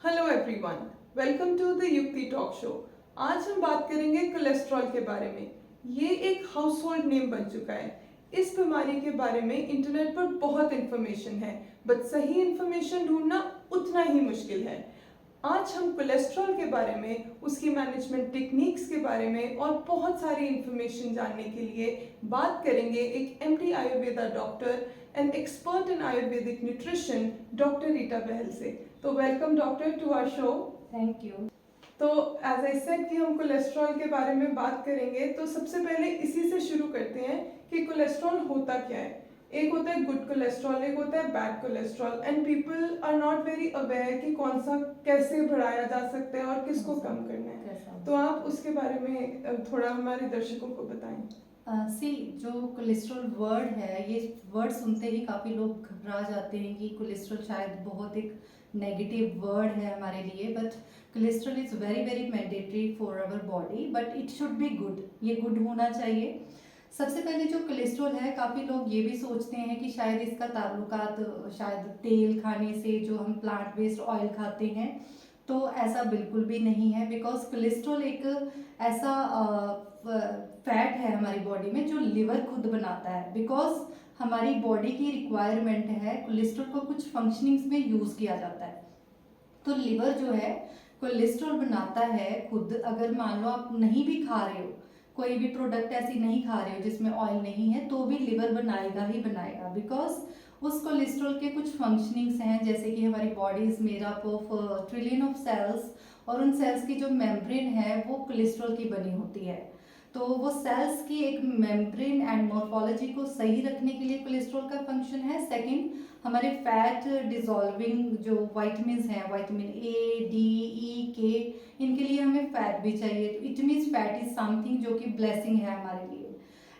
Hello everyone, welcome to the Yukti talk show. आज हम बात करेंगे कोलेस्ट्रॉल के बारे में। ये एक हाउस होल्ड नेम बन चुका है। इस बीमारी के बारे में इंटरनेट पर बहुत इन्फॉर्मेशन है, बट सही इन्फॉर्मेशन ढूंढना उतना ही मुश्किल है। आज हम कोलेस्ट्रॉल के बारे में, उसकी मैनेजमेंट टेक्निक्स के बारे में और बहुत सारी इन्फॉर्मेशन जानने के लिए बात करेंगे एक MD Ayurveda doctor and expert in Ayurvedic nutrition doctor Rita Bahl से। तो welcome doctor to our show. Thank you. तो एज आई सेड कि हम कोलेस्ट्रॉल के बारे में बात करेंगे, तो सबसे पहले इसी से शुरू करते हैं कि कोलेस्ट्रॉल होता क्या है। एक होता है गुड कोलेस्ट्रॉल, एक होता है bad cholesterol, and people are not very aware कि कौन सा कैसे बढ़ाया जा सकता है और किसको कम करना है। तो आप उसके बारे में थोड़ा हमारे दर्शकों को बताएं। जो कोलेस्ट्रॉल वर्ड है, ये वर्ड सुनते ही काफ़ी लोग घबरा जाते हैं कि कोलेस्ट्रॉल शायद बहुत एक नेगेटिव वर्ड है हमारे लिए। But cholesterol is very very mandatory for our body, but it should be good. ये गुड होना चाहिए। सबसे पहले जो कोलेस्ट्रॉल है, काफ़ी लोग ये भी सोचते हैं कि शायद इसका ताल्लुकात शायद तेल खाने से, जो हम प्लांट बेस्ड ऑयल खाते हैं, तो ऐसा बिल्कुल भी नहीं है। बिकॉज कोलेस्ट्रॉल एक ऐसा फैट है हमारी बॉडी में जो लिवर खुद बनाता है। बिकॉज हमारी बॉडी की रिक्वायरमेंट है, कोलेस्ट्रॉल को कुछ फंक्शनिंग्स में यूज़ किया जाता है। तो लिवर जो है कोलेस्ट्रॉल बनाता है खुद। अगर मान लो आप नहीं भी खा रहे हो, कोई भी प्रोडक्ट ऐसी नहीं खा रहे हो जिसमें ऑयल नहीं है, तो भी लिवर बनाएगा ही बनाएगा। बिकॉज उस कोलेस्ट्रॉल के कुछ फंक्शनिंग्स हैं, जैसे कि हमारी body is made up of trillion of cells, और उन सेल्स की जो मेम्ब्रेन है वो कोलेस्ट्रॉल की बनी होती है। तो वो सेल्स की एक मेम्ब्रेन एंड मॉर्फोलॉजी को सही रखने के लिए कोलेस्ट्रॉल का फंक्शन है। सेकंड, हमारे फैट डिजॉल्विंग जो वाइटमिन्स हैं, विटामिन ए, डी, ई, के, इनके लिए हमें फैट भी चाहिए। It means fat is something जो कि ब्लेसिंग है हमारे लिए।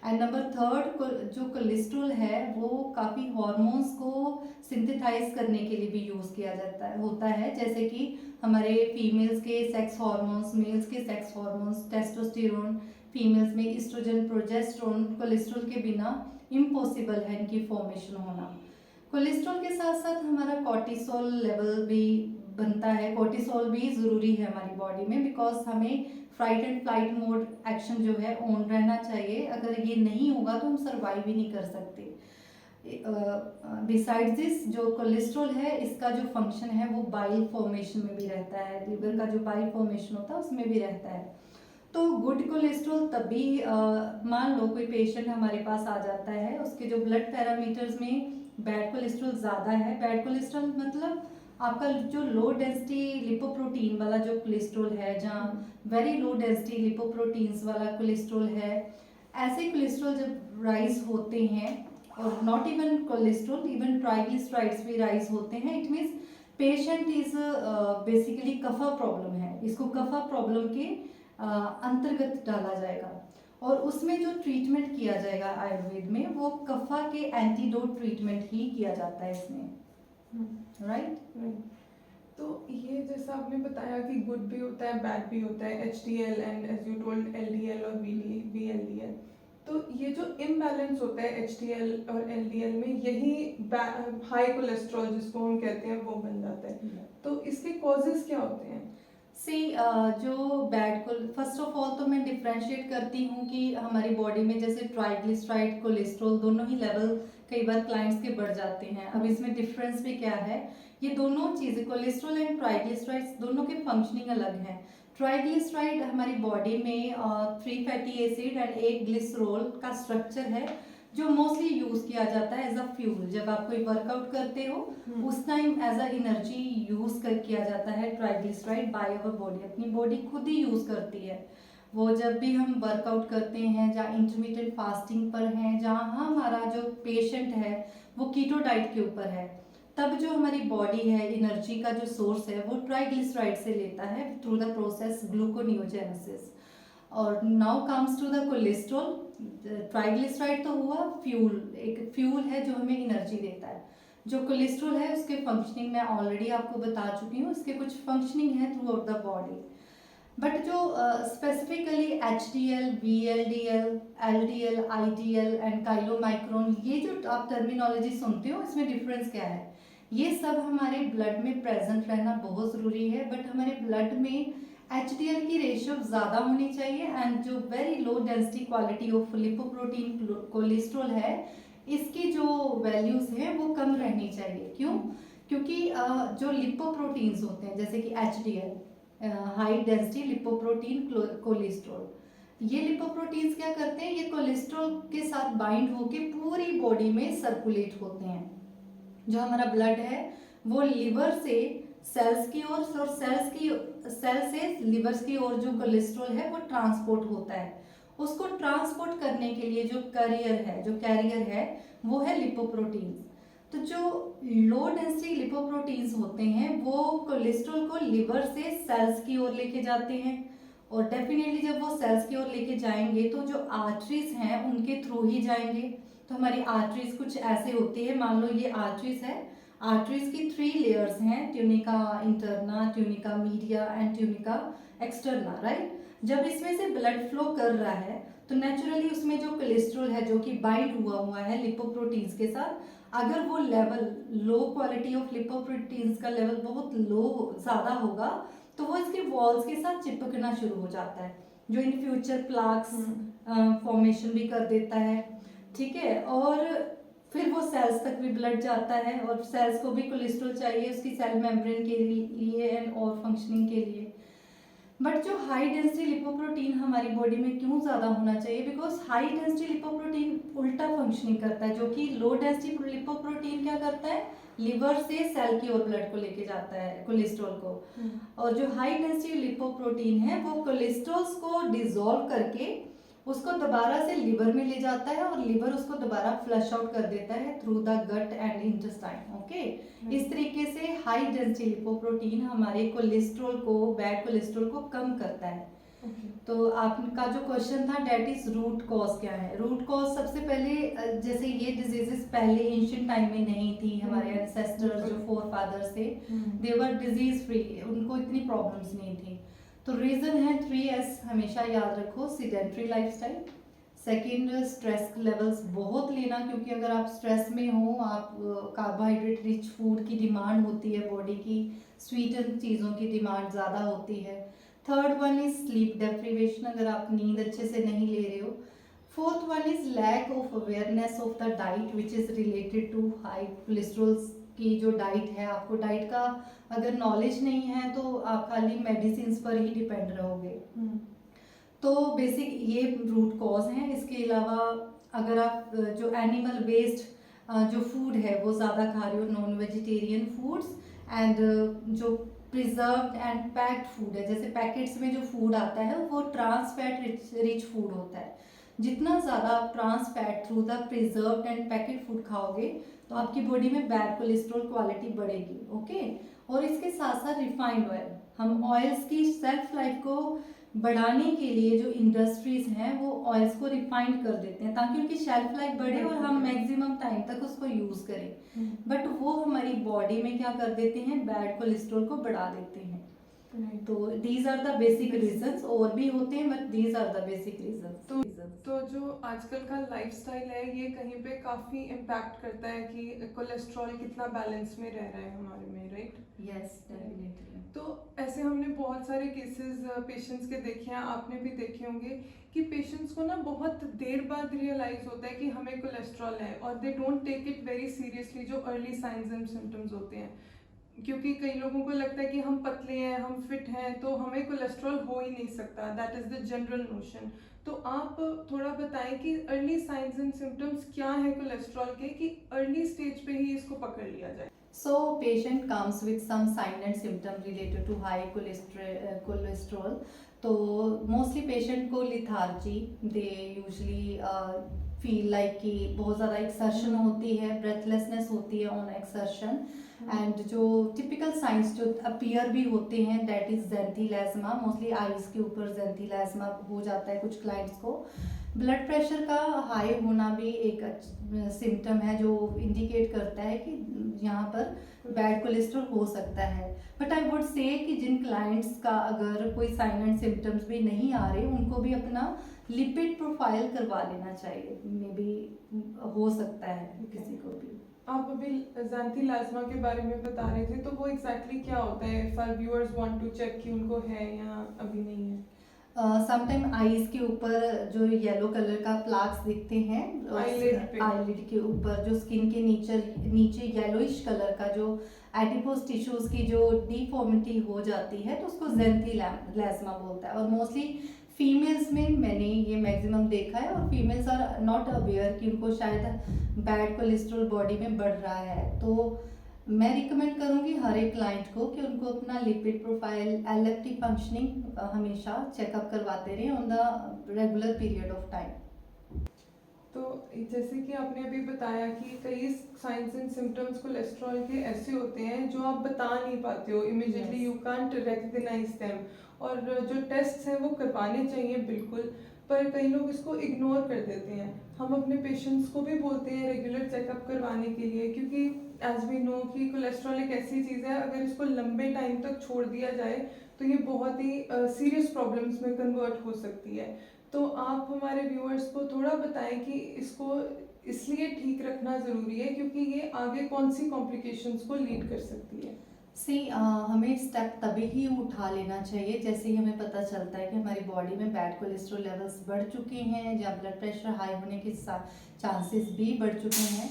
एंड नंबर थर्ड, जो कोलेस्ट्रॉल है वो काफ़ी हॉर्मोन्स को सिंथेसाइज करने के लिए भी यूज़ किया जाता है होता है। जैसे कि हमारे फीमेल्स के सेक्स हॉर्मोन्स, मेल्स के सेक्स हॉर्मोन्स, टेस्टोस्टेरोन, फीमेल्स में इस्ट्रोजन, प्रोजेस्टेरोन, कोलेस्ट्रॉल के बिना इम्पॉसिबल है इनकी फॉर्मेशन होना। कोलेस्ट्रॉल के साथ साथ हमारा कॉर्टिसोल लेवल भी बनता है। कॉर्टिसोल भी ज़रूरी है हमारी बॉडी में, बिकॉज हमें flight and flight mode action जो है ऑन रहना चाहिए। अगर ये नहीं होगा तो हम सर्वाइव ही नहीं कर सकते। बिसाइड्स दिस, जो कोलेस्ट्रॉल है, इसका जो फंक्शन है वो बाइल फॉर्मेशन में भी रहता है। लिवर का जो बाइल फॉर्मेशन होता है उसमें भी रहता है। तो गुड कोलेस्ट्रॉल तभी मान लो कोई पेशेंट हमारे पास आ जाता है, उसके जो ब्लड पैरामीटर्स में बैड कोलेस्ट्रॉल ज़्यादा है। बैड कोलेस्ट्रॉल मतलब आपका जो लो डेंसिटी लिपोप्रोटीन वाला जो कोलेस्ट्रॉल है, जहाँ वेरी लो डेंसिटी लिपोप्रोटीन्स वाला कोलेस्ट्रॉल है, ऐसे कोलेस्ट्रॉल जब राइज होते हैं, और not even cholesterol, even triglycerides भी राइज होते हैं, it means patient is basically kapha problem है। इसको कफा प्रॉब्लम के अंतर्गत डाला जाएगा, और उसमें जो ट्रीटमेंट किया जाएगा आयुर्वेद में, वो कफा के एंटीडोट ट्रीटमेंट ही किया जाता है इसमें। राइट। तो ये जैसा आपने बताया कि गुड भी होता है, बैड भी होता है, HDL and as you told LDL और VLDL। तो ये जो इम्बैलेंस होता है HDL और LDL में, यही हाई कोलेस्ट्रॉल जिसको हम कहते हैं वो बन जाता है। तो इसके कॉजेस क्या होते हैं? जो बैड फर्स्ट ऑफ ऑल तो मैं डिफ्रेंशिएट करती हूँ कि हमारी बॉडी में जैसे ट्राइग्लिसराइड, कोलेस्ट्रॉल दोनों ही लेवल कई बार क्लाइंट्स के बढ़ जाते हैं। अब इसमें डिफरेंस भी क्या है, ये दोनों चीज़ें कोलेस्ट्रॉल एंड ट्राइग्लिसराइड्स दोनों के फंक्शनिंग अलग हैं। ट्राइग्लिसराइड हमारी बॉडी में 3 फैटी एसिड एंड 1 ग्लिसरॉल का स्ट्रक्चर है, जो मोस्टली यूज़ किया जाता है एज अ फ्यूल। जब आप कोई वर्कआउट करते हो उस time as a energy use कर किया जाता है ट्राइग्लिसराइड बाय अवर बॉडी। अपनी बॉडी खुद ही यूज़ करती है वो। जब भी हम वर्कआउट करते हैं, जहाँ इंटरमीडिएट फास्टिंग पर हैं, जहाँ हमारा जो पेशेंट है वो कीटो डाइट के ऊपर है, तब जो हमारी बॉडी है, एनर्जी का जो सोर्स है, वो ट्राइग्लिसराइड से लेता है थ्रू द प्रोसेस ग्लूकोनियोजेनेसिस। और now comes to the cholesterol. Triglyceride तो हुआ फ्यूल, एक फ्यूल है जो हमें एनर्जी देता है। जो कोलेस्ट्रॉल है उसके फंक्शनिंग मैं ऑलरेडी आपको बता चुकी हूँ। इसके कुछ फंक्शनिंग है throughout the body. But जो specifically HDL, VLDL, LDL, IDL and chylomicron, ये जो आप टर्मिनोलॉजी सुनते हो, इसमें डिफरेंस क्या है? ये सब हमारे ब्लड में प्रेजेंट रहना बहुत ज़रूरी है। बट हमारे ब्लड में HDL की रेशियो ज़्यादा होनी चाहिए एंड जो very low density quality of lipoprotein cholesterol है, इसकी जो वैल्यूज़ हैं वो कम रहनी चाहिए। क्यों? क्योंकि जो लिपोप्रोटीन्स होते हैं जैसे कि HDL, high density lipoprotein cholesterol, ये लिपोप्रोटीन्स क्या करते हैं, ये कोलेस्ट्रॉल के साथ बाइंड होके पूरी बॉडी में सर्कुलेट होते हैं। जो हमारा ब्लड है वो लिवर से सेल्स की ओर और सेल से लिवर्स की ओर जो कोलेस्ट्रॉल है वो ट्रांसपोर्ट होता है। उसको ट्रांसपोर्ट करने के लिए जो कैरियर है वो है लिपोप्रोटीन्स। तो जो लो डेंसिटी लिपोप्रोटीन्स होते हैं वो कोलेस्ट्रॉल को लिवर से सेल्स की ओर लेके जाते हैं, और डेफिनेटली जब वो सेल्स की ओर लेके जाएंगे तो जो आर्टरीज हैं उनके थ्रू ही जाएंगे। तो हमारी आर्टरीज कुछ ऐसे होती है, मान लो ये आर्टरीज है, आर्टरीज की 3 लेयर्स हैं, tunica interna, tunica media and tunica externa, right. जब इसमें से ब्लड फ्लो कर रहा है तो नेचुरली उसमें जो कोलेस्ट्रॉल है जो कि बाइंड हुआ है लिपोप्रोटीन्स के साथ, अगर वो level low quality of lipoproteins का लेवल बहुत लो ज़्यादा होगा तो वो इसके वॉल्स के साथ चिपकना शुरू हो जाता है, जो इन फ्यूचर प्लाक्स फॉर्मेशन भी कर देता है, ठीक है। और फिर वो सेल्स तक भी ब्लड जाता है, और सेल्स को भी कोलेस्ट्रॉल चाहिए उसकी सेल मेम्ब्रेन के लिए एंड और फंक्शनिंग के लिए। बट जो हाई डेंसिटी लिपोप्रोटीन हमारी बॉडी में क्यों ज़्यादा होना चाहिए, बिकॉज हाई डेंसिटी लिपोप्रोटीन उल्टा फंक्शनिंग करता है, जो कि लो डेंसिटी लिपोप्रोटीन क्या करता है, लिवर से सेल की ओर ब्लड को लेके जाता है कोलेस्ट्रॉल को, और जो हाई डेंसिटी लिपोप्रोटीन है वो कोलेस्ट्रॉल्स को डिसॉल्व करके उसको दोबारा से लिवर में ले जाता है, और लिवर उसको दोबारा फ्लश आउट कर देता है through the gut and intestine, okay. इस तरीके से हाई डेंसिटी लिपोप्रोटीन हमारे कोलेस्ट्रॉल को, बैड कोलेस्ट्रॉल को कम करता है। तो आपका जो क्वेश्चन था डेट इज रूट कॉज क्या है। रूट कॉज सबसे पहले जैसे ये डिजीजेस पहले एंशिएंट टाइम में नहीं थी, हमारे एंसेस्टर्स जो फोर फादर्स थे दे वर डिजीज फ्री, उनको इतनी प्रॉब्लम्स नहीं थी। तो रीजन है 3S, हमेशा याद रखो, sedentary lifestyle, second stress levels बहुत लेना, क्योंकि अगर आप स्ट्रेस में हो, आप कार्बोहाइड्रेट रिच फूड की डिमांड होती है बॉडी की, स्वीटन चीज़ों की डिमांड ज़्यादा होती है। Third one is sleep deprivation, अगर आप नींद अच्छे से नहीं ले रहे हो। Fourth one is lack of awareness of the diet which is related to high cholesterol की जो डाइट है, आपको डाइट का अगर नॉलेज नहीं है तो आप खाली मेडिसिन पर ही डिपेंड रहोगे। तो बेसिक ये रूट कॉज हैं। इसके अलावा अगर आप जो एनिमल वेस्ट जो फूड है वो ज़्यादा खा रहे हो, नॉन वेजिटेरियन फूड्स, एंड जो प्रिजर्व्ड एंड पैक्ड फूड है, जैसे पैकेट्स में जो फूड आता है वो ट्रांस फैट रिच फूड होता है। जितना ज़्यादा आप trans fat through the preserved and packet food खाओगे तो आपकी बॉडी में बैड कोलेस्ट्रॉल क्वालिटी बढ़ेगी, ओके। और इसके साथ साथ रिफाइंड ऑयल, हम ऑयल्स की सेल्फ लाइफ को बढ़ाने के लिए जो इंडस्ट्रीज हैं वो ऑयल्स को रिफाइंड कर देते हैं ताकि उनकी शेल्फ लाइफ बढ़े और हम मैक्सिमम टाइम तक उसको यूज करें। बट वो हमारी बॉडी में क्या कर देते हैं, बैड कोलेस्ट्रॉल को बढ़ा देते हैं। तो these are the basic reasons, और भी होते हैं but these are the basic reasons. तो जो आजकल का लाइफस्टाइल है ये कहीं पे काफी इम्पैक्ट करता है कि कोलेस्ट्रॉल कितना बैलेंस में रह रहा है हमारे में, राइट? Yes, definitely. तो ऐसे हमने बहुत सारे केसेस पेशेंट्स के देखे हैं, आपने भी देखे होंगे कि पेशेंट्स को ना बहुत देर बाद रियलाइज होता है कि हमें कोलेस्ट्रॉल है, और they don't take it very seriously जो अर्ली साइंस एंड सिम्टम्स होते हैं, क्योंकि कई लोगों को लगता है कि हम पतले हैं, हम फिट हैं, तो हमें कोलेस्ट्रॉल हो ही नहीं सकता, that is the general notion. तो आप थोड़ा बताएं कि अर्ली साइंस एंड सिम्टम्स क्या है कोलेस्ट्रॉल के, कि अर्ली स्टेज पे ही इसको पकड़ लिया जाए। So patient comes with some sign and symptom related to high cholesterol. तो mostly patient को lethargy, they usually feel like कि बहुत ज़्यादा एक्सर्शन होती है, breathlessness होती है on exertion, एंड जो टिपिकल साइंस जो अपीयर भी होते हैं दैट इज ज़ैंथीलैज़मा, मोस्टली आईज के ऊपर ज़ैंथीलैज़मा हो जाता है कुछ क्लाइंट्स को। ब्लड प्रेशर का हाई होना भी एक सिम्टम है जो इंडिकेट करता है कि यहाँ पर बैड कोलेस्ट्रॉल हो सकता है। बट आई वुड से कि जिन क्लाइंट्स का अगर कोई साइन एंड सिम्टम्स भी नहीं आ रहे उनको भी अपना लिपिड प्रोफाइल करवा लेना चाहिए, मे बी हो सकता है किसी को भी। आप अभी ज़ैंथीलाज़्मा के बारे में बता रहे थे, तो वो एग्जैक्टली क्या होता है? If our viewers want to check कि उनको है या अभी नहीं है। समटाइम आईज के ऊपर जो येलो कलर का प्लाक्स दिखते हैं, आईलिड पे। आईलिड के ऊपर जो स्किन के नीचे नीचे येलोइश कलर का जो एडिपोज टिश्यूज की जो डिफॉर्मिटी हो जाती है, तो उसको ज़ैंथीलाज़्मा बोलता है। और मोस्टली फीमेल्स में मैंने ये मैक्सिमम देखा है, और फीमेल्स आर नॉट अवेयर कि उनको शायद बैड कोलेस्ट्रॉल बॉडी में बढ़ रहा है। तो मैं रिकमेंड करूंगी हर एक क्लाइंट को कि उनको अपना लिपिड प्रोफाइल, एलएफटी फंक्शनिंग हमेशा चेकअप करवाते रहें on the regular period of time. तो जैसे कि आपने अभी बताया कि कई साइंस एंड सिम्टम्स कोलेस्ट्रॉल के ऐसे होते हैं जो आप बता नहीं पाते हो immediately, Yes. You can't recognise them. और जो टेस्ट हैं वो करवाने चाहिए बिल्कुल, पर कई लोग इसको इग्नोर कर देते हैं। हम अपने पेशेंट्स को भी बोलते हैं रेगुलर चेकअप करवाने के लिए, क्योंकि एज वी नो कि कोलेस्ट्रॉल एक ऐसी चीज़ है, अगर इसको लंबे टाइम तक छोड़ दिया जाए तो ये बहुत ही सीरियस प्रॉब्लम्स में कन्वर्ट हो सकती है। तो आप हमारे व्यूअर्स को थोड़ा बताएं कि इसको इसलिए ठीक रखना ज़रूरी है क्योंकि ये आगे कौन सी कॉम्प्लिकेशंस को लीड कर सकती है। हमें स्टेप तभी ही उठा लेना चाहिए जैसे ही हमें पता चलता है कि हमारी बॉडी में बैड कोलेस्ट्रॉल लेवल्स बढ़ चुके हैं, या ब्लड प्रेशर हाई होने के चांसेस भी बढ़ चुके हैं।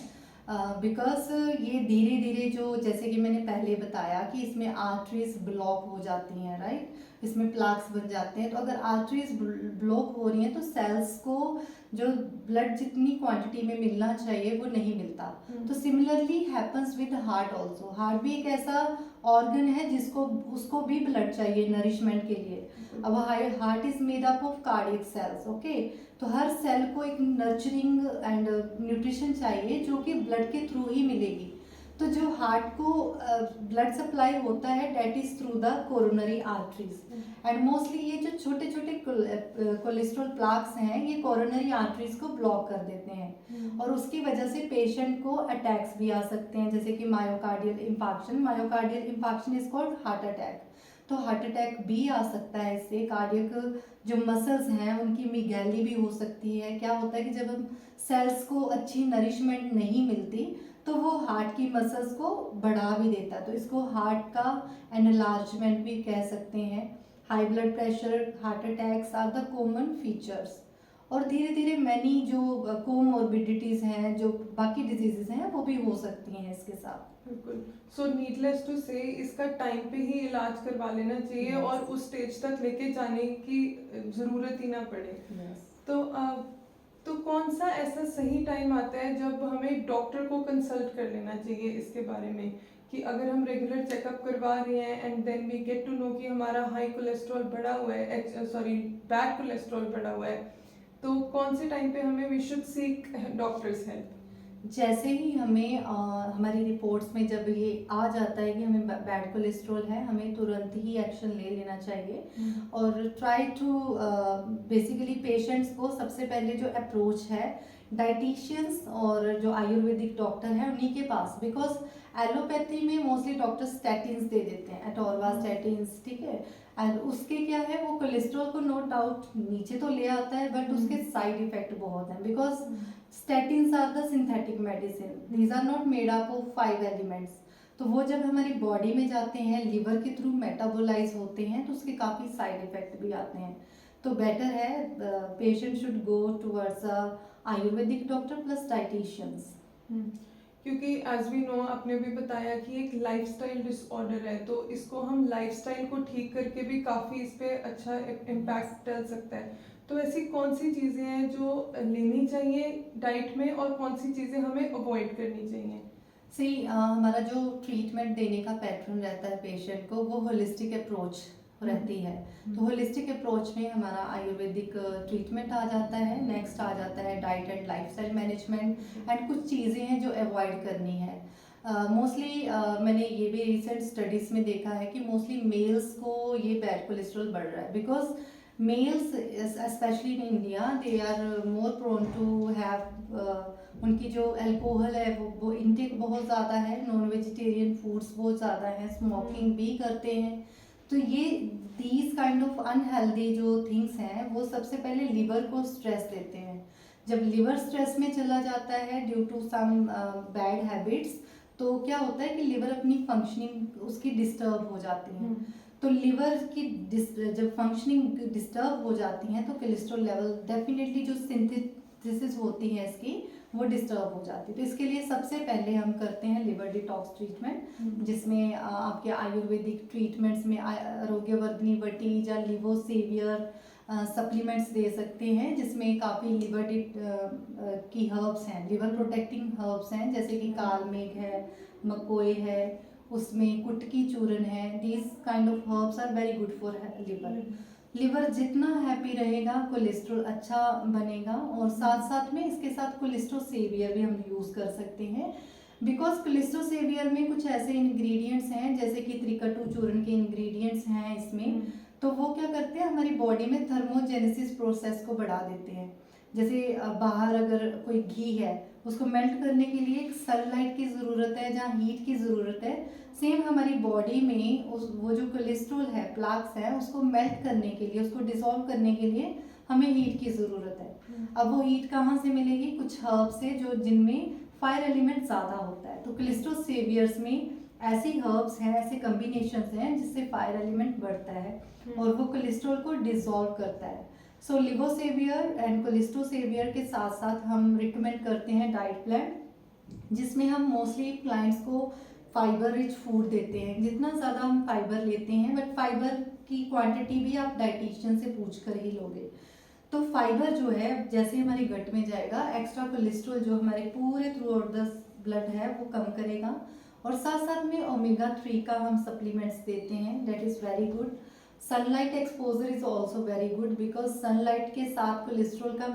बिकॉज ये धीरे धीरे जो, जैसे कि मैंने पहले बताया कि इसमें आर्टरीज ब्लॉक हो जाती हैं, राइट, इसमें प्लाक्स बन जाते हैं। तो अगर आर्टरीज ब्लॉक हो रही हैं तो सेल्स को जो ब्लड जितनी क्वांटिटी में मिलना चाहिए वो नहीं मिलता। तो similarly happens with heart also. Heart भी एक ऐसा ऑर्गन है जिसको उसको भी ब्लड चाहिए नरिशमेंट के लिए। अब heart is made up of cardiac cells, okay. तो हर सेल को एक नर्चरिंग एंड न्यूट्रिशन चाहिए जो कि ब्लड के थ्रू ही मिलेगी। तो जो हार्ट को ब्लड सप्लाई होता है that is through the coronary arteries. And mostly ये जो छोटे छोटे कोलेस्ट्रॉल प्लाक्स हैं ये कोरोनरी आर्टरीज को ब्लॉक कर देते हैं, और उसकी वजह से पेशेंट को अटैक्स भी आ सकते हैं, जैसे कि myocardial infarction. Myocardial infarction is called heart attack. तो हार्ट अटैक भी आ सकता है इससे। कार्डियक जो मसल्स हैं उनकी मिगैली भी हो सकती है। क्या होता है कि जब हम सेल्स को अच्छी नरिशमेंट नहीं मिलती तो वो हार्ट की मसल्स को बढ़ा भी देता है। तो इसको हार्ट का एनलार्जमेंट भी कह सकते हैं। High blood pressure, heart attacks are the common features. और धीरे धीरे मैनी जो कोमॉर्बिडिटीज हैं, जो बाकी डिजीजेस हैं, वो भी हो सकती हैं इसके साथ। बिल्कुल। सो नीडलेस टू से इसका टाइम पे ही इलाज करवा लेना चाहिए Yes. और उस स्टेज तक लेके जाने की ज़रूरत ही ना पड़े। Yes. तो कौन सा ऐसा सही टाइम आता है जब हमें डॉक्टर को कंसल्ट कर लेना चाहिए इसके बारे में, कि अगर हम रेगुलर चेकअप करवा रहे हैं and then we get to know कि हमारा हाई कोलेस्ट्रॉल बढ़ा हुआ है, सॉरी बैड कोलेस्ट्रॉल बढ़ा हुआ है, तो कौन से टाइम पे हमें we should seek doctors help? जैसे ही हमें हमारी रिपोर्ट्स में जब ये आ जाता है कि हमें बैड कोलेस्ट्रॉल है, हमें तुरंत ही एक्शन ले लेना चाहिए। और ट्राई टू बेसिकली पेशेंट्स को सबसे पहले जो अप्रोच है डाइटिशियंस और जो आयुर्वेदिक डॉक्टर है उन्हीं के पास। बिकॉज एलोपैथी में मोस्टली डॉक्टर स्टैटिन्स दे देते हैं, एटोरवास्टैटिन्स, ठीक है। एंड उसके क्या है, वो कोलेस्ट्रॉल को नो डाउट नीचे तो ले आता है, बट उसके साइड इफेक्ट बहुत हैं। Because statins are the synthetic medicine, these are not made up of 5 elements। तो वो जब हमारी बॉडी में जाते हैं, लिवर के थ्रू मेटाबोलाइज होते हैं, तो उसके काफ़ी साइड इफेक्ट भी आते हैं। तो बेटर है patient should go towards Ayurvedic doctor plus dietitians. क्योंकि एज वी नो, आपने भी बताया कि एक लाइफस्टाइल डिसऑर्डर है, तो इसको हम लाइफस्टाइल को ठीक करके भी काफ़ी इस पे अच्छा इम्पैक्ट डाल सकता है। तो ऐसी कौन सी चीज़ें हैं जो लेनी चाहिए डाइट में और कौन सी चीज़ें हमें अवॉइड करनी चाहिए? हमारा जो ट्रीटमेंट देने का पैटर्न रहता है पेशेंट को, वो होलिस्टिक अप्रोच रहती है। तो होलिस्टिक अप्रोच में हमारा आयुर्वेदिक ट्रीटमेंट आ जाता है, नेक्स्ट आ जाता है diet and lifestyle management, and कुछ चीज़ें हैं जो अवॉइड करनी है। मोस्टली मैंने ये भी रिसेंट स्टडीज़ में देखा है कि मोस्टली मेल्स को ये बैड कोलेस्ट्रॉल बढ़ रहा है। Because males specially in India they are more prone to have, उनकी जो अल्कोहल है वो इंटेक बहुत ज़्यादा है, नॉन वेजिटेरियन फूड्स बहुत ज़्यादा हैं, स्मोकिंग भी करते हैं। तो ये दीज काइंड ऑफ अनहेल्दी जो थिंग्स हैं वो सबसे पहले लिवर को स्ट्रेस देते हैं। जब लिवर स्ट्रेस में चला जाता है due to some bad habits, तो क्या होता है कि लिवर अपनी फंक्शनिंग उसकी डिस्टर्ब हो जाती है। तो लिवर की जब फंक्शनिंग डिस्टर्ब हो जाती है तो कोलेस्ट्रॉल लेवल डेफिनेटली जो सिंथेसिस होती है इसकी वो डिस्टर्ब हो जाती है। तो इसके लिए सबसे पहले हम करते हैं लिवर डिटॉक्स ट्रीटमेंट, जिसमें आपके आयुर्वेदिक ट्रीटमेंट्स में आरोग्यवर्धिनी वटी या लिवो सेवियर सप्लीमेंट्स दे सकते हैं, जिसमें काफ़ी लिवर की हर्ब्स हैं, लिवर प्रोटेक्टिंग हर्ब्स हैं, जैसे कि कालमेघ है, मकोए है, उसमें कुटकी चूर्ण है। These kind of herbs are very good for liver. Liver जितना हैप्पी रहेगा कोलेस्ट्रॉल अच्छा बनेगा, और साथ साथ में इसके साथ कोलेस्ट्रॉल सेवियर भी हम यूज़ कर सकते हैं, बिकॉज कोलेस्ट्रॉल सेवियर में कुछ ऐसे इंग्रेडिएंट्स हैं जैसे कि त्रिकटु चूर्ण के इंग्रेडिएंट्स हैं इसमें, तो वो क्या करते हैं हमारी बॉडी में थर्मोजेनेसिस प्रोसेस को बढ़ा देते हैं। जैसे बाहर अगर कोई घी है उसको मेल्ट करने के लिए एक सनलाइट की ज़रूरत है, जहाँ हीट की ज़रूरत है, सेम हमारी बॉडी में वो जो कोलेस्ट्रॉल है, प्लाक्स है, उसको मेल्ट करने के लिए, उसको डिसॉल्व करने के लिए हमें हीट की ज़रूरत है। अब वो हीट कहाँ से मिलेगी? कुछ हर्ब से जो जिनमें फायर एलिमेंट ज़्यादा होता है। तो कोलेस्ट्रॉल सेवियर्स में ऐसी हर्ब्स हैं, ऐसे कम्बिनेशंस हैं जिससे फायर एलिमेंट बढ़ता है और वो कोलेस्ट्रॉल को डिसॉल्व करता है। सो लिवोसेवियर एंड कोलेस्ट्रोसेवियर के साथ साथ हम रिकमेंड करते हैं डाइट प्लान, जिसमें हम मोस्टली क्लाइंट्स को फाइबर रिच फूड देते हैं। जितना ज़्यादा हम फाइबर लेते हैं, बट फाइबर की क्वांटिटी भी आप डाइटिशियन से पूछ कर ही लोगे। तो फाइबर जो है जैसे हमारे गट में जाएगा, एक्स्ट्रा कोलेस्ट्रॉल जो हमारे पूरे थ्रू आउट द ब्लड है वो कम करेगा, और साथ साथ में ओमेगा 3 का हम सप्लीमेंट्स देते हैं, that is very good. Sunlight exposure is also very good, because sunlight के साथ कोलेस्ट्रॉल का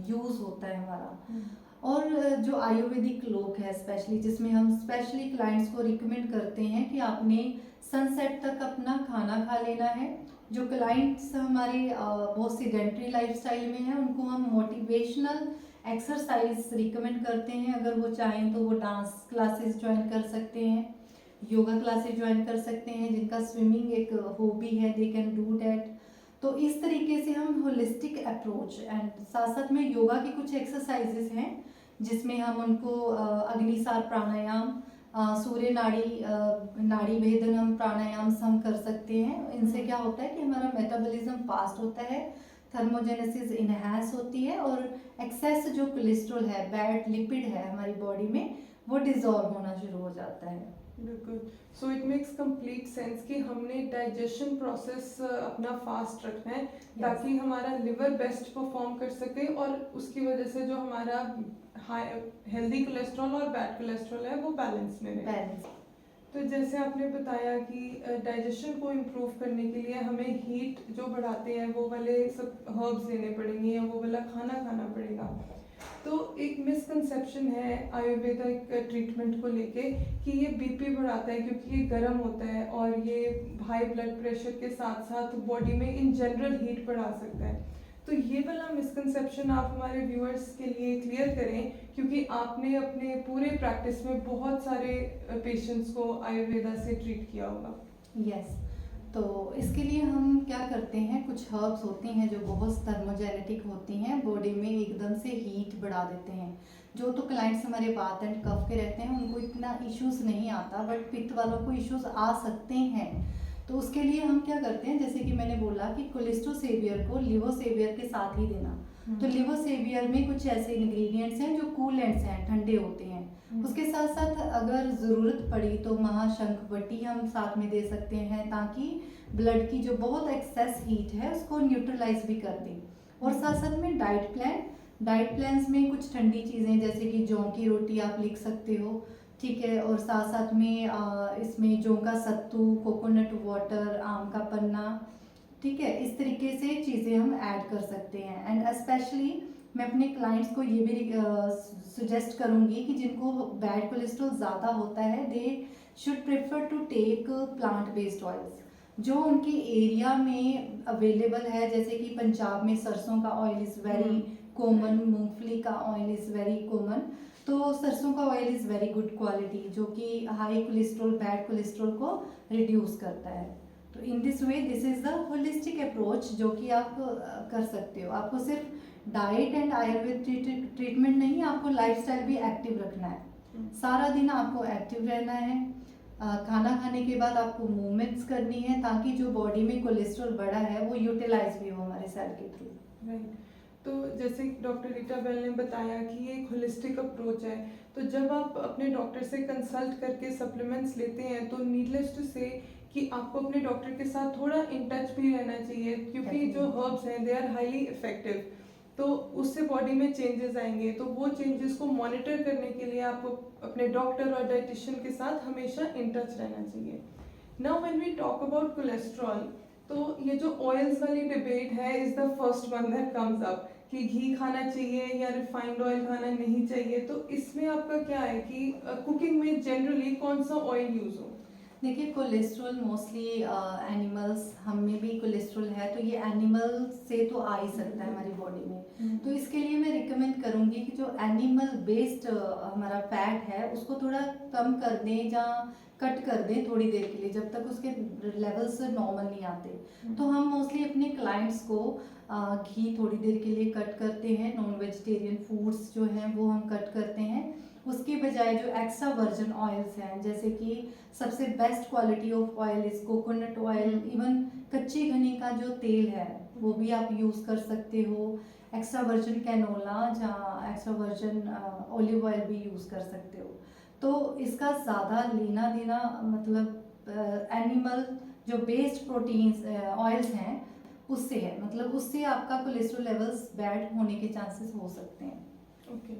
यूज़ होता है हमारा। और जो आयुर्वेदिक लोग हैं स्पेशली, जिसमें हम स्पेशली क्लाइंट्स को रिकमेंड करते हैं कि आपने सनसेट तक अपना खाना खा लेना है। जो क्लाइंट्स हमारे बहुत सीडेंट्री लाइफस्टाइल में हैं, उनको हम मोटिवेशनल एक्सरसाइज रिकमेंड करते हैं। अगर वो चाहें तो वो डांस क्लासेस ज्वाइन कर सकते हैं, योगा क्लासेस ज्वाइन कर सकते हैं, जिनका स्विमिंग एक हॉबी है, दे कैन डू दैट। तो इस तरीके से हम होलिस्टिक अप्रोच, एंड साथ साथ में योगा की कुछ एक्सरसाइजेस हैं जिसमें हम उनको अग्निसार प्राणायाम, सूर्य नाड़ी भेदन हम प्राणायाम हम कर सकते हैं। इनसे क्या होता है कि हमारा मेटाबॉलिज्म फास्ट होता है, थर्मोजेनेसिस इनहैंस होती है, और एक्सेस जो कोलेस्ट्रॉल है, बैड लिपिड है हमारी बॉडी में, वो डिजॉल्व होना शुरू हो जाता है। बिल्कुल। So it makes complete sense कि हमने डाइजेशन प्रोसेस अपना फास्ट रखना है ताकि हमारा लिवर बेस्ट परफॉर्म कर सके, और उसकी वजह से जो हमारा हाई हेल्दी कोलेस्ट्रॉल और बैड कोलेस्ट्रॉल है वो बैलेंस में रहे। तो जैसे आपने बताया कि डाइजेशन को इम्प्रूव करने के लिए हमें हीट जो बढ़ाते हैं वो वाले सब हर्ब्स देने पड़ेंगे या वो वाला खाना खाना पड़ेगा। तो एक मिसकंसेप्शन है आयुर्वेदिक ट्रीटमेंट को लेके कि ये बीपी बढ़ाता है क्योंकि ये गर्म होता है, और ये हाई ब्लड प्रेशर के साथ साथ बॉडी में इन जनरल हीट बढ़ा सकता है। तो ये वाला मिसकंसेप्शन आप हमारे व्यूअर्स के लिए क्लियर करें, क्योंकि आपने अपने पूरे प्रैक्टिस में बहुत सारे पेशेंट्स को आयुर्वेदा से ट्रीट किया होगा। यस, तो इसके लिए हम क्या करते हैं, कुछ हर्ब्स होती हैं जो बहुत थर्मोजेनेटिक होती हैं, बॉडी में एकदम से हीट बढ़ा देते हैं। जो तो क्लाइंट्स हमारे बात एंड कफ के रहते हैं उनको इतना इश्यूज नहीं आता, बट पित्त वालों को इश्यूज आ सकते हैं। तो उसके लिए हम क्या करते हैं, जैसे कि मैंने बोला कि कोलेस्ट्रोसेवियर को लिवोसेवियर के साथ ही देना। तो लिवोसेवियर में कुछ ऐसे इंग्रेडिएंट्स हैं जो कूलेंट्स हैं, ठंडे होते हैं। उसके साथ साथ अगर ज़रूरत पड़ी तो महाशंखवटी हम साथ में दे सकते हैं, ताकि ब्लड की जो बहुत एक्सेस हीट है उसको न्यूट्रलाइज भी कर दें। और साथ साथ में डाइट प्लान्स में कुछ ठंडी चीज़ें जैसे कि जौ की रोटी आप लिख सकते हो, ठीक है। और साथ साथ में इसमें जौ का सत्तू, कोकोनट वाटर, आम का पन्ना, ठीक है, इस तरीके से चीज़ें हम ऐड कर सकते हैं। एंड स्पेशली मैं अपने क्लाइंट्स को ये भी सुजेस्ट करूँगी कि जिनको बैड कोलेस्ट्रॉल ज़्यादा होता है, they should prefer to take plant based oils जो उनके एरिया में अवेलेबल है। जैसे कि पंजाब में सरसों का ऑयल इज़ वेरी कॉमन, मूंगफली का ऑयल इज़ वेरी कॉमन। तो सरसों का oil is very good quality, जो कि हाई कोलेस्ट्रॉल, बैड कोलेस्ट्रॉल को रिड्यूस करता है। तो in this way this is the holistic approach जो कि आप कर सकते हो। आपको सिर्फ डाइट एंड आयुर्वेद ट्रीटमेंट नहीं, आपको लाइफस्टाइल भी एक्टिव रखना है। सारा दिन आपको एक्टिव रहना है। खाना खाने के बाद आपको मूवमेंट्स करनी है ताकि जो बॉडी में कोलेस्ट्रॉल बढ़ा है वो यूटिलाइज भी हो हमारे सेल के थ्रू। राइट। तो जैसे डॉक्टर रीटा बेल ने बताया कि ये एक होलिस्टिक अप्रोच है, तो जब आप अपने डॉक्टर से कंसल्ट करके सप्लीमेंट्स लेते हैं तो नीडलेस टू से कि आपको अपने डॉक्टर के साथ थोड़ा इन टच भी रहना चाहिए, क्योंकि जो हर्ब्स हैं दे आर हाईली इफेक्टिव। तो उससे बॉडी में चेंजेस आएंगे, तो वो चेंजेस को मॉनिटर करने के लिए आपको अपने डॉक्टर और डाइटिशियन के साथ हमेशा इन टच रहना चाहिए। Now when we talk about cholesterol, तो ये जो ऑयल्स वाली डिबेट है is the first one that comes up कि घी खाना चाहिए या रिफाइंड ऑयल खाना नहीं चाहिए। तो इसमें आपका क्या है कि कुकिंग में जनरली कौन सा ऑयल यूज हो? देखिए, कोलेस्ट्रॉल मोस्टली एनिमल्स, हम में भी कोलेस्ट्रॉल है तो ये एनिमल से तो आ ही सकता है हमारी बॉडी में। तो इसके लिए मैं रिकमेंड करूँगी कि जो एनिमल बेस्ड हमारा फैट है उसको थोड़ा कम कर दें या कट कर दें थोड़ी देर के लिए, जब तक उसके लेवल्स नॉर्मल नहीं आते। तो हम मोस्टली अपने क्लाइंट्स को घी थोड़ी देर के लिए कट करते हैं, नॉन वेजिटेरियन फूड्स जो हैं वो हम कट करते हैं। उसके बजाय जो एक्स्ट्रा वर्जिन ऑयल्स हैं, जैसे कि सबसे best quality of oil is coconut oil, even कच्ची घनी का जो तेल है वो भी आप यूज़ कर सकते हो। एक्स्ट्रा वर्जिन कैनोला या एक्स्ट्रा वर्जिन ऑलिव ऑयल भी यूज़ कर सकते हो। तो इसका ज़्यादा लेना देना मतलब एनिमल जो बेस्ड प्रोटीन्स ऑयल्स हैं उससे है, मतलब उससे आपका कोलेस्ट्रॉल लेवल्स बैड होने के चांसेस हो सकते हैं। ओके।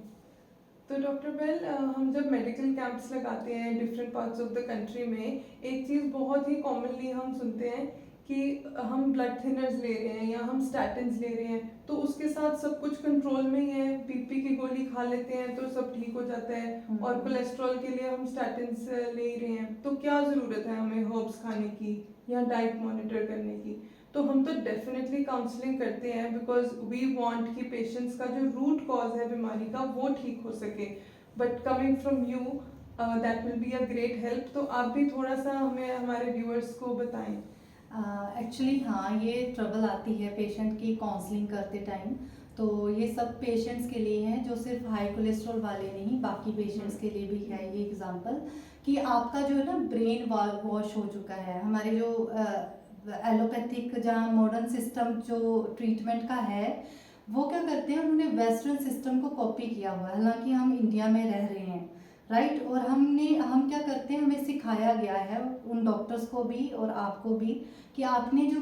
तो डॉक्टर बेल, हम जब मेडिकल कैंप्स लगाते हैं different parts of the country में, एक चीज़ बहुत ही कॉमनली हम सुनते हैं कि हम ब्लड थिनर्स ले रहे हैं या हम स्टैटिन्स ले रहे हैं, तो उसके साथ सब कुछ कंट्रोल में ही है, बीपी की गोली खा लेते हैं तो सब ठीक हो जाता है, और कोलेस्ट्रॉल के लिए हम स्टैटिन्स ले ही रहे हैं। तो क्या ज़रूरत है हमें हर्ब्स खाने की या डाइट मॉनिटर करने की? तो हम तो डेफिनेटली काउंसलिंग करते हैं बिकॉज वी वांट कि पेशेंट्स का जो रूट कॉज है बीमारी का वो ठीक हो सके। But coming from you that will be a great help. तो आप भी थोड़ा सा हमें हमारे व्यूअर्स को बताएं। एक्चुअली हाँ, ये ट्रबल आती है पेशेंट की काउंसलिंग करते टाइम। तो ये सब पेशेंट्स के लिए हैं, जो सिर्फ हाई कोलेस्ट्रॉल वाले नहीं, बाकी पेशेंट्स के लिए भी है ये एग्जांपल कि आपका जो है ना ब्रेन वॉश हो चुका है। हमारे जो एलोपैथिक जहाँ मॉडर्न सिस्टम जो ट्रीटमेंट का है वो क्या करते हैं, उन्होंने वेस्टर्न सिस्टम को कॉपी किया हुआ है, हालांकि हम इंडिया में रह रहे हैं, राइट। और हम क्या करते हैं, हमें सिखाया गया है उन डॉक्टर्स को भी और आपको भी कि आपने जो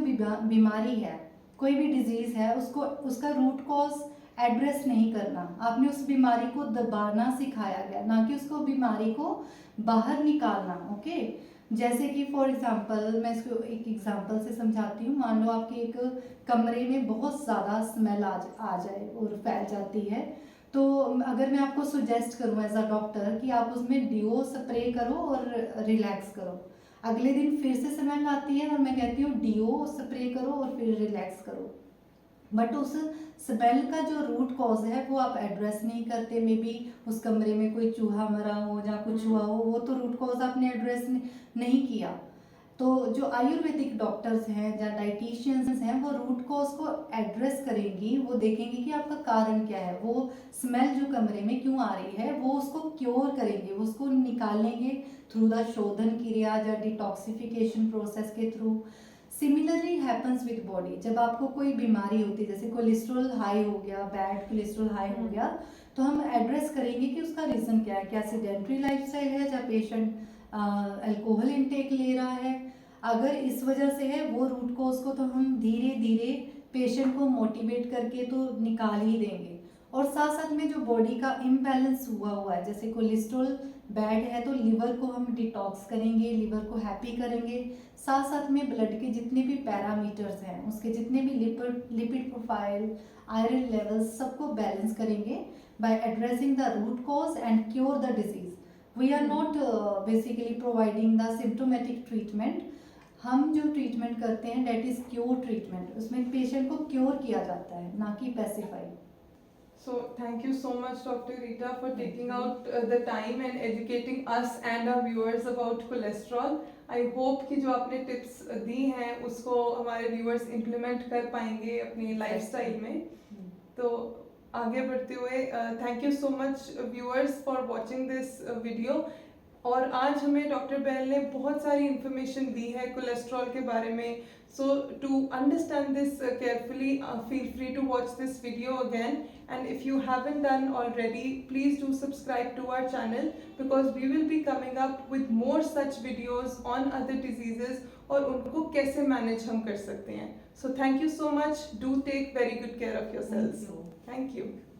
बीमारी है, कोई भी डिजीज़ है, उसको उसका रूट कॉज एड्रेस नहीं करना, आपने उस बीमारी को दबाना सिखाया गया, ना कि उसको बीमारी को बाहर निकालना। ओके, जैसे कि फॉर एग्जांपल मैं इसको एक एग्जांपल से समझाती हूँ। मान लो आपके एक कमरे में बहुत ज़्यादा स्मेल आ जाए और फैल जाती है, तो अगर मैं आपको सुजेस्ट करूँ एज अ डॉक्टर कि आप उसमें डीओ स्प्रे करो और रिलैक्स करो, अगले दिन फिर से स्मेल आती है और मैं कहती हूँ डीओ स्प्रे करो और फिर रिलैक्स करो, बट उस स्मेल का जो रूट कॉज है वो आप एड्रेस नहीं करते। मे बी उस कमरे में कोई चूहा मरा हो या कुछ हुआ हो, वो तो रूट कॉज आपने एड्रेस नहीं किया। तो जो आयुर्वेदिक डॉक्टर्स हैं या डाइटिशियंस हैं वो रूट कॉज को एड्रेस करेंगी, वो देखेंगे कि आपका कारण क्या है, वो स्मेल जो कमरे में क्यों आ रही है, वो उसको क्योर करेंगे, उसको निकालेंगे थ्रू द शोधन क्रिया या डिटॉक्सिफिकेशन प्रोसेस के through. Similarly happens with body, जब आपको कोई बीमारी होती है, जैसे कोलेस्ट्रॉल हाई हो गया, बैड कोलेस्ट्रॉल हाई हो गया, तो हम एड्रेस करेंगे कि उसका रीज़न क्या है, क्या सेडेंट्री लाइफस्टाइल है या पेशेंट अल्कोहल इनटेक ले रहा है। अगर इस वजह से है वो रूट कॉज को, तो हम धीरे धीरे पेशेंट को मोटिवेट करके तो निकाल ही देंगे। और साथ साथ में जो बॉडी का इम्बैलेंस हुआ है, जैसे कोलेस्ट्रॉल बैड है तो लिवर को हम डिटॉक्स करेंगे, लिवर को हैप्पी करेंगे, साथ साथ में ब्लड के जितने भी पैरामीटर्स हैं, उसके जितने भी लिपिड प्रोफाइल, आयरन लेवल्स, सबको बैलेंस करेंगे by addressing the root cause and cure the disease. We are not basically providing the symptomatic treatment. हम जो ट्रीटमेंट करते हैं डेट इज क्योर ट्रीटमेंट, उसमें पेशेंट को क्योर किया जाता है, ना कि pacify. So thank you so much, Dr. Rita, for taking out the time and educating us and our viewers about cholesterol. I hope कि जो आपने टिप्स दी हैं उसको हमारे व्यूअर्स इम्प्लीमेंट कर पाएंगे अपनी लाइफस्टाइल में। तो आगे बढ़ते हुए thank you so much viewers for watching this video. और आज हमें डॉक्टर बेल ने बहुत सारी इन्फॉर्मेशन दी है कोलेस्ट्रॉल के बारे में। So to understand this carefully feel free to watch this video again, and if you haven't done already, please do subscribe to our channel because we will be coming up with more such videos on other diseases और उनको कैसे manage हम कर सकते हैं। So thank you so much. Do take very good care of yourselves. Thank you. Thank you.